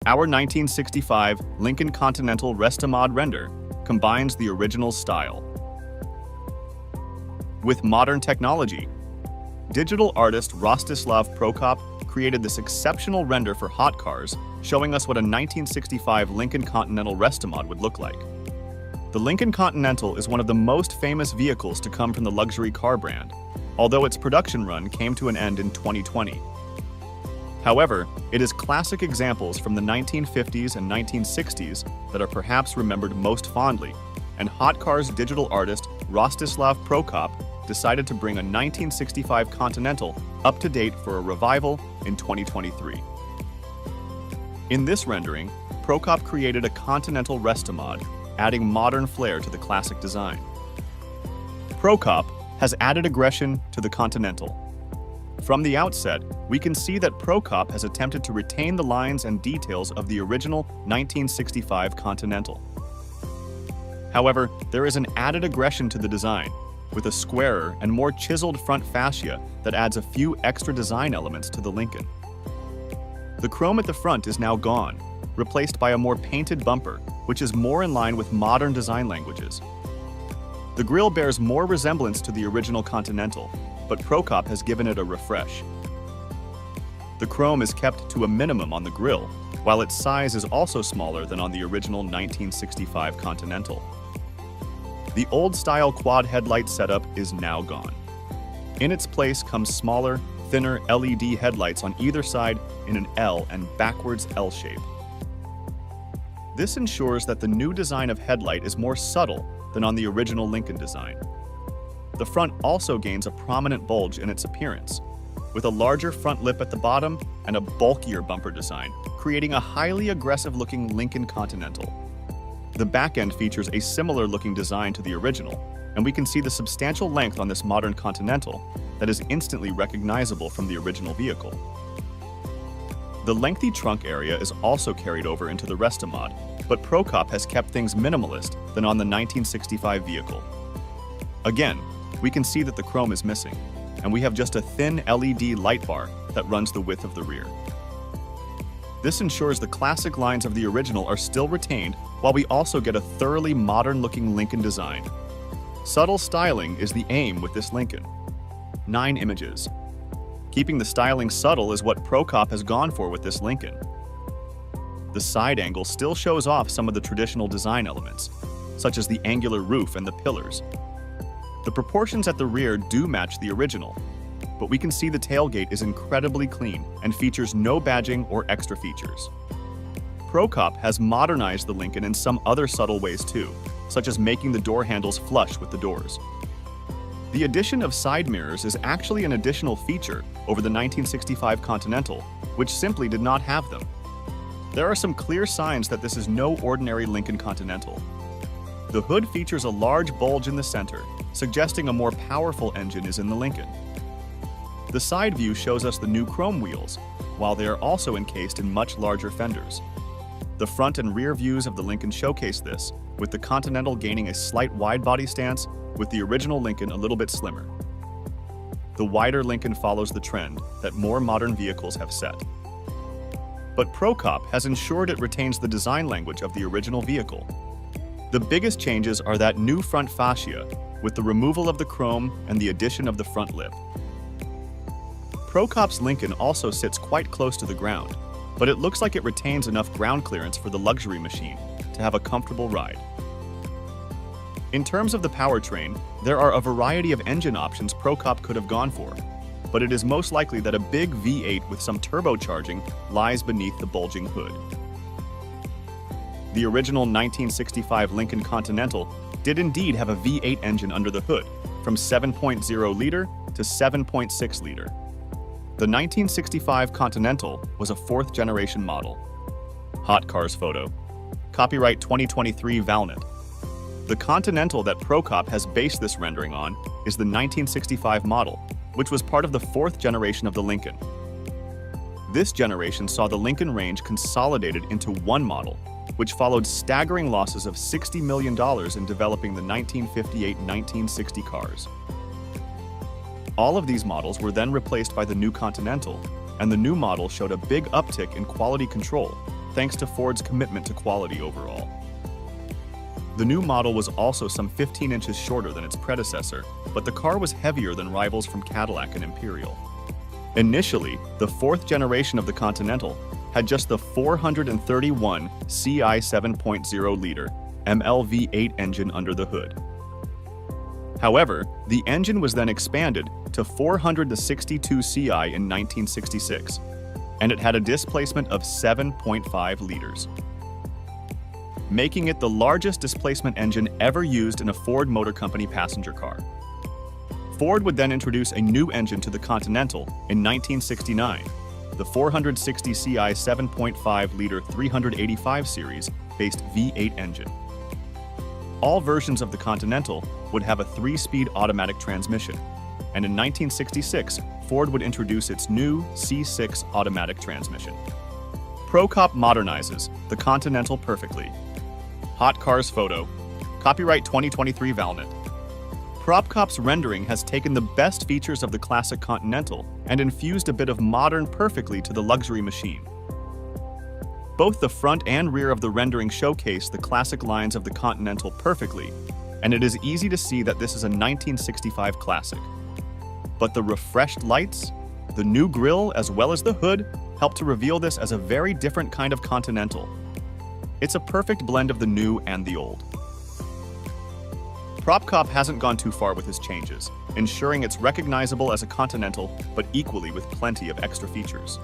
Our 1965 Lincoln Continental Restomod render combines the original style with modern technology. Digital artist Rostislav Prokop created this exceptional render for HotCars, showing us what a 1965 Lincoln Continental Restomod would look like. The Lincoln Continental is one of the most famous vehicles to come from the luxury car brand, although its production run came to an end in 2020. However, it is classic examples from the 1950s and 1960s that are perhaps remembered most fondly, and HotCars digital artist Rostislav Prokop decided to bring a 1965 Continental up to date for a revival in 2023. In this rendering, Prokop created a Continental Restomod, adding modern flair to the classic design. Prokop has added aggression to the Continental. From the outset, we can see that Prokop has attempted to retain the lines and details of the original 1965 Continental. However, there is an added aggression to the design, with a squarer and more chiseled front fascia that adds a few extra design elements to the Lincoln. The chrome at the front is now gone, replaced by a more painted bumper, which is more in line with modern design languages. The grille bears more resemblance to the original Continental, but Prokop has given it a refresh. The chrome is kept to a minimum on the grille, while its size is also smaller than on the original 1965 Continental. The old-style quad headlight setup is now gone. In its place comes smaller, thinner LED headlights on either side in an L and backwards L shape. This ensures that the new design of headlight is more subtle than on the original Lincoln design. The front also gains a prominent bulge in its appearance, with a larger front lip at the bottom and a bulkier bumper design, creating a highly aggressive-looking Lincoln Continental. The back end features a similar-looking design to the original, and we can see the substantial length on this modern Continental that is instantly recognizable from the original vehicle. The lengthy trunk area is also carried over into the Restomod, but Prokop has kept things minimalist than on the 1965 vehicle. Again, we can see that the chrome is missing, and we have just a thin LED light bar that runs the width of the rear. This ensures the classic lines of the original are still retained, while we also get a thoroughly modern-looking Lincoln design. Subtle styling is the aim with this Lincoln. 9 images. Keeping the styling subtle is what Prokop has gone for with this Lincoln. The side angle still shows off some of the traditional design elements, such as the angular roof and the pillars. The proportions at the rear do match the original, but we can see the tailgate is incredibly clean and features no badging or extra features. Prokop has modernized the Lincoln in some other subtle ways too, such as making the door handles flush with the doors. The addition of side mirrors is actually an additional feature over the 1965 Continental, which simply did not have them. There are some clear signs that this is no ordinary Lincoln Continental. The hood features a large bulge in the center, suggesting a more powerful engine is in the Lincoln. The side view shows us the new chrome wheels, while they are also encased in much larger fenders. The front and rear views of the Lincoln showcase this, with the Continental gaining a slight wide-body stance, with the original Lincoln a little bit slimmer. The wider Lincoln follows the trend that more modern vehicles have set. But Prokop has ensured it retains the design language of the original vehicle. The biggest changes are that new front fascia, with the removal of the chrome and the addition of the front lip. Prokop's Lincoln also sits quite close to the ground, but it looks like it retains enough ground clearance for the luxury machine to have a comfortable ride. In terms of the powertrain, there are a variety of engine options Prokop could have gone for, but it is most likely that a big V8 with some turbocharging lies beneath the bulging hood. The original 1965 Lincoln Continental did indeed have a V8 engine under the hood, from 7.0 liter to 7.6 liter. The 1965 Continental was a 4th generation model. HotCars photo. Copyright 2023 Valnet. The Continental that Prokop has based this rendering on is the 1965 model, which was part of the 4th generation of the Lincoln. This generation saw the Lincoln range consolidated into one model, which followed staggering losses of $60 million in developing the 1958-1960 cars. All of these models were then replaced by the new Continental, and the new model showed a big uptick in quality control, thanks to Ford's commitment to quality overall. The new model was also some 15 inches shorter than its predecessor, but the car was heavier than rivals from Cadillac and Imperial. Initially, the fourth generation of the Continental had just the 431 CI 7.0-liter MLV8 engine under the hood. However, the engine was then expanded to 462 CI in 1966, and it had a displacement of 7.5 liters, making it the largest displacement engine ever used in a Ford Motor Company passenger car. Ford would then introduce a new engine to the Continental in 1969, the 460 CI 7.5-liter 385 series based V8 engine. All versions of the Continental would have a 3-speed automatic transmission, and in 1966, Ford would introduce its new C6 automatic transmission. Prokop modernizes the Continental perfectly. HotCars photo. Copyright 2023 Valnet. Prokop's rendering has taken the best features of the classic Continental and infused a bit of modern perfectly to the luxury machine. Both the front and rear of the rendering showcase the classic lines of the Continental perfectly, and it is easy to see that this is a 1965 classic. But the refreshed lights, the new grille, as well as the hood help to reveal this as a very different kind of Continental. It's a perfect blend of the new and the old. Prokop hasn't gone too far with his changes, ensuring it's recognizable as a Continental, but equally with plenty of extra features.